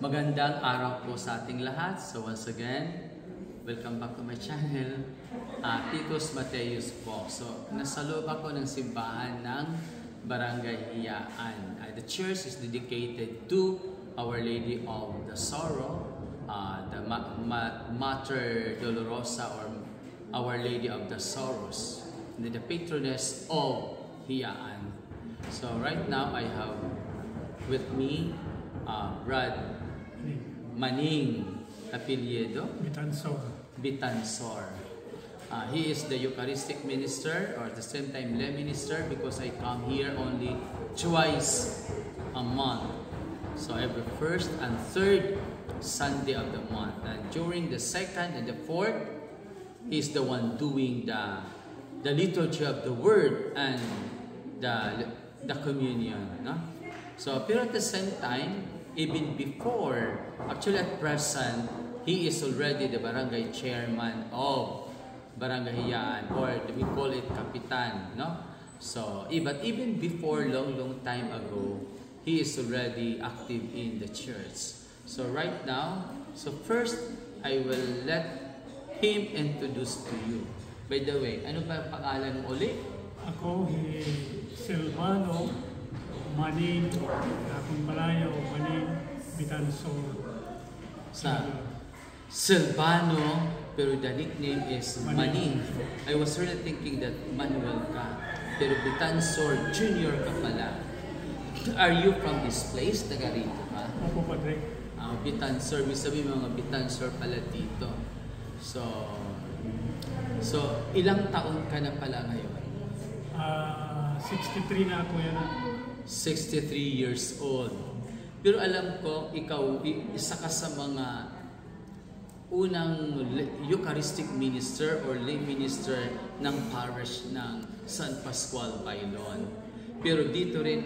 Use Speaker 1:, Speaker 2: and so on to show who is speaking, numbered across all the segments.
Speaker 1: Magandang araw po sa ating lahat. So once again, welcome back to my channel. Titus Mateus po. So nasa loob ako ng simbahan ng Barangay Hiyaan. The church is dedicated to Our Lady of the Sorrow, the Mater Dolorosa, or Our Lady of the Sorrows, and the patroness of Hiyaan. So right now I have with me Brad Maning Apelyido Bitansor. He is the Eucharistic minister, or at the same time lay minister, because I come here only twice a month. So every first and third Sunday of the month. And during the second and the fourth, he's the one doing the liturgy of the word and the communion. No? So, pero at the same time, even before, actually at present, he is already the barangay chairman of Barangay Hiyaan, or we call it Kapitan, no? So, but even before, long time ago, he is already active in the church. So right now, so first, I will let him introduce to you. By the way, ano ba ang pangalan mo ulit?
Speaker 2: Ako, Silvano Maning, akong Malayo, Maning Bitansor.
Speaker 1: Silvano, pero the nickname is Maning. I was really thinking that Manuel ka, pero Bitansor Junior ka pala. Are you from this place? Taga rito ka?
Speaker 2: Opo, Padre.
Speaker 1: Bitansor, may sabi mga Bitansor pala dito. So ilang taon ka na pala ngayon?
Speaker 2: 63 na ako yan.
Speaker 1: 63 years old. Pero alam ko, ikaw, isa ka sa mga unang Eucharistic minister or lay minister ng parish ng San Pascual, Bailon. Pero dito rin,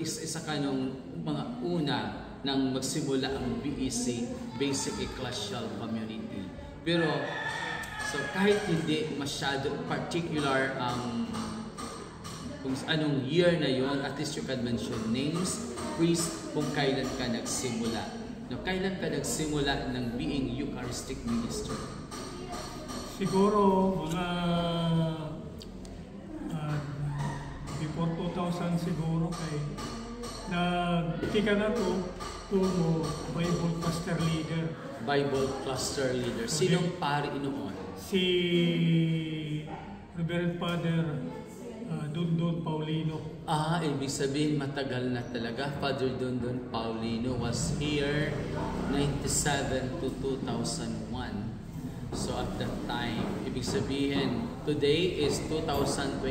Speaker 1: isa ka nung mga una nang magsimula ang BEC, Basic Ecclesial Community. Pero, so kahit hindi masyado particular ang kung anong year na yon, at least you can mention names, priest, kung kailan ka nagsimula. No, kailan ka nagsimula ng being Eucharistic minister?
Speaker 2: Siguro mga before 2000 siguro, kay nagtika na to Bible Cluster Leader.
Speaker 1: Bible Cluster Leader. Sinong pari noon?
Speaker 2: Si Reverend Father Dondon Paulino.
Speaker 1: Ibig sabihin matagal na talaga. Father Dondon Paulino was here 97 to 2001. So at that time, ibig sabihin, today is 2025.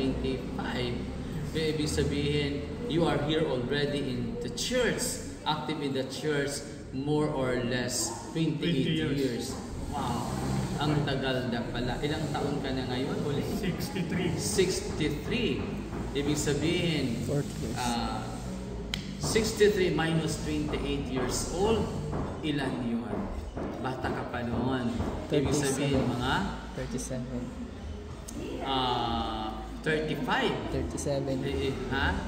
Speaker 1: Ibig sabihin, you are here already in the church, active in the church, more or less 28 years. Wow! Ang tagal na pala. Ilang taon ka na ngayon?
Speaker 2: 63.
Speaker 1: 63. Ibig sabihin, 63 minus 28 years old, ilan yun? Bata ka pa noon. Ibig sabihin, mga
Speaker 3: 37.
Speaker 1: 35.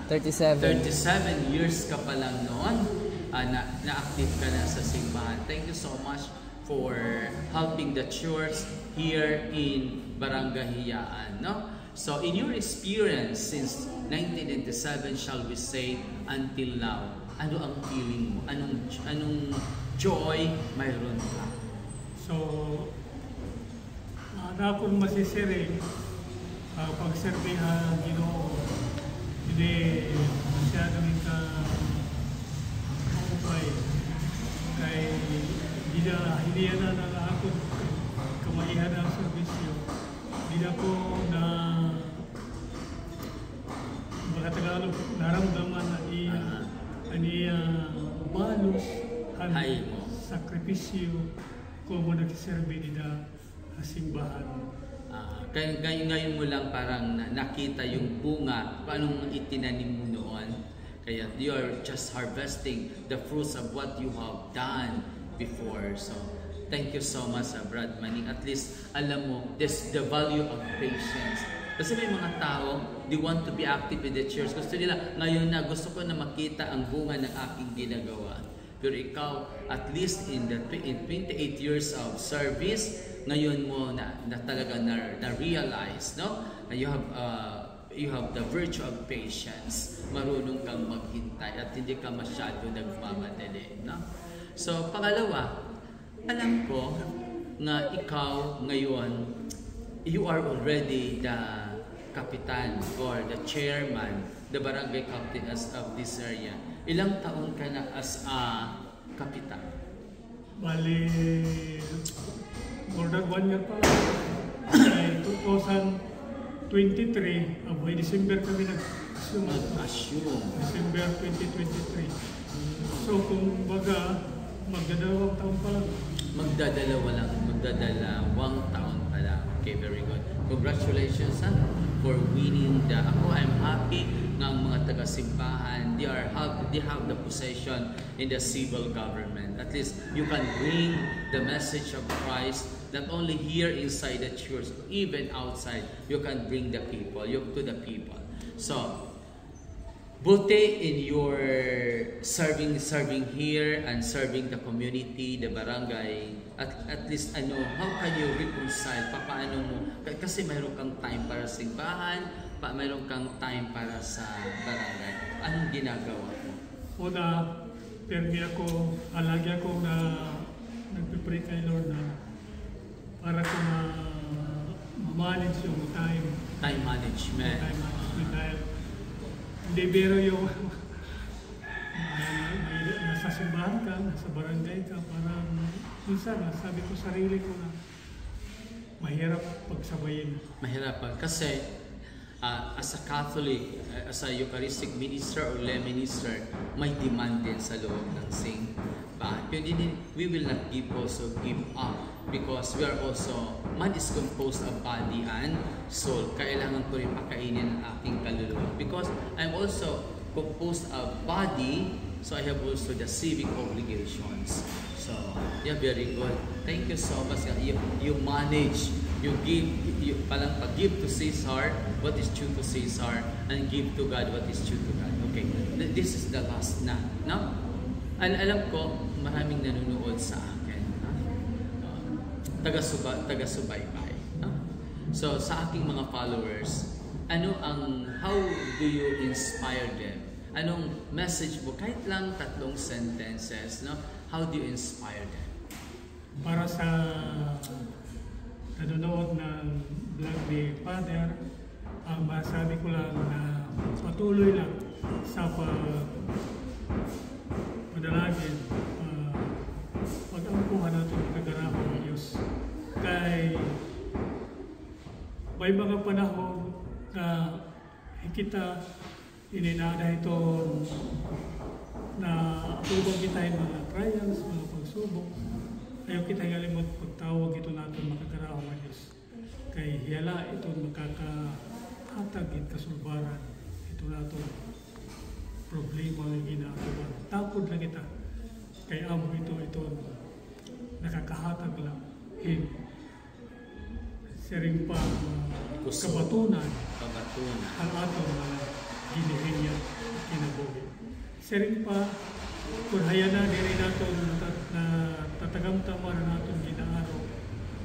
Speaker 3: 37
Speaker 1: years ka pa lang noon. Na-active ka na sa simbahan. Thank you so much for helping the church here in Barangay Hiyaan, no? So in your experience since 1997, shall we say, until now, ano ang feeling mo? Anong joy mayroon ka?
Speaker 2: So na akong masisiri pagserbihan, hindi masyadong ukay kay hindi na ako kamaihan ng servisyo. Hindi ako na mga Tagalog naramdaman na balos ang sakripisyo kung mo nagsiserbi nila sa simbahan.
Speaker 1: Ngayon mo lang parang nakita yung bunga, paano itinanim mo noon. Kaya you're just harvesting the fruits of what you have done before. So, thank you so much, Brad Maning. At least, alam mo, this the value of patience. Kasi may mga tao, they want to be active in the church. Gusto nila, ngayon na gusto ko na makita ang bunga ng aking ginagawa. Pero ikaw, at least in 28 years of service, ngayon mo na talaga na-realize, no? You have the virtue of patience. Marunong kang maghintay at hindi ka masyado nagmamadali, no? So, pangalawa, alam ko na ikaw ngayon, you are already the kapitan or the chairman, the barangay captain of this area. Ilang taon ka na as a kapitan?
Speaker 2: Bali, more than 1 year pa lang. Ay, 2023, by December kami nag-assume. December 2023. So, kung baga, magdadalawang taon pa lang. Magdadalawang taon pa lang. Okay, very good. Congratulations for winning the ako. I'm happy na ang mga taga-simbahan, they have the possession in the civil government. At least you can bring the message of Christ not only here inside the church, even outside. You can bring the people, to the people. So, buti in your serving here and serving the community, the barangay, at least how can you reconcile? Paano mo? Kasi mayroon kang time para sa simbahan, mayroon kang time para sa barangay. Anong ginagawa mo? Una, permi ako, alagi ako na nagpipray kay Lord na para ko ma-manage yung time.
Speaker 1: Time management.
Speaker 2: Time management. Dahil hindi biro yung nasa simbahan ka, nasa barangay ka, parang minsan sabi ko sarili ko na mahirap pagsabayin.
Speaker 1: Mahirap kasi as a Catholic, as a Eucharistic minister or lay minister, may demand din sa loob ng simbahan. We will not give up because we are also, man is composed of body and soul. Kailangan ko rin pakainin ang aking kaluluwa because I'm also composed of body, so I have also the civic obligations. So, yeah, very good. Thank you so much. You manage, you give to Caesar what is due to Caesar and give to God what is due to God. Okay, this is the last na. No? Alam ko, maraming nanonood sa akin. Taga-subaybay. No? So, sa aking mga followers, how do you inspire them? Anong message mo? Kahit lang 3 sentences, no? How do you inspire them?
Speaker 2: Para sa nanonood ng vlog ni Father, ang masabi ko lang na patuloy lang sa padalagin, pag-ampuhan natin kagarahan ng Diyos. Kay may mga panahon na kita ininada ito na tubang kita yung mga trials, mga pagsubok. Ayaw kita ngalimot pagtawag ito natin makagarahan ng Diyos. Kay hiyala ito makakahatag at kasulbaran. Ito natin problema ng ginagawa. Tapod lang kita. Kay amo ito nakakahatag lang. Sering pa kabatunan ang atong mga ginihinya at kinabuhi. Sering pa kung haya na diri natin na tatagamtama na natin ginaaraw.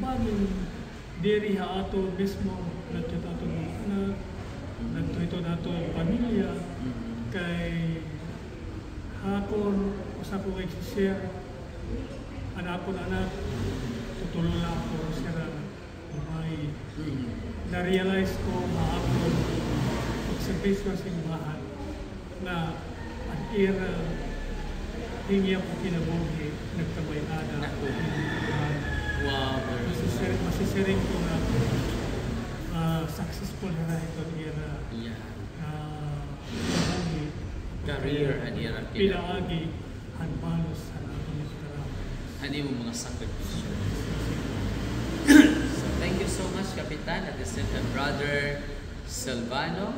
Speaker 2: Bagong diri ha ato mismo natin ato mga anak, nagtuito nato pamilya, kay hakon usa ko i-share anak ko tutulong lang ako sira may na-realize ko maapon pagservisyo sa simbahan na ang ira hindi ako kinabuhi nagkabayada
Speaker 1: Wow,
Speaker 2: masisiring ko na successful na ito ira
Speaker 1: career and ira
Speaker 2: pinaagi hanbalos sa natin
Speaker 1: ano yung mga sakripisyo. So, thank you so much, Kapitan, at the same time, Brother Silvano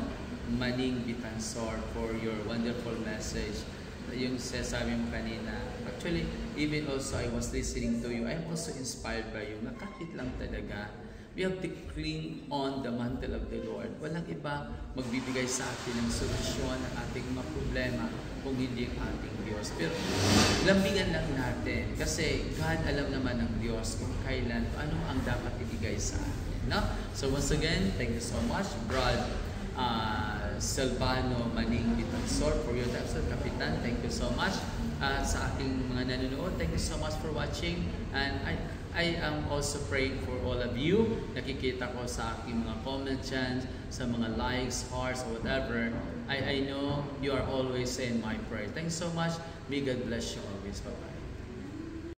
Speaker 1: Maning Bitansor, for your wonderful message. Yung sabi mo kanina, actually, even also I was listening to you, I'm also inspired by you, na kahit lang talaga,
Speaker 2: We have to cling on the mantle of the Lord. Walang iba magbibigay sa atin ng solusyon ng ating mga problema kung hindi ang ating Diyos. Pero lambingan lang natin kasi God alam naman ng Diyos kung kailan, ano ang dapat ibigay sa atin. No? So once again, thank you so much, Brad Silvano Maning Bitansor, for your time, Sir Kapitan. Thank you so much. Sa ating mga nanonood, thank you so much for watching. And I am also praying for all of you. Nakikita ko sa aking mga comments dyan, sa mga likes, hearts, or whatever. I know you are always in my prayer. Thanks so much. May God bless you always. Bye-bye.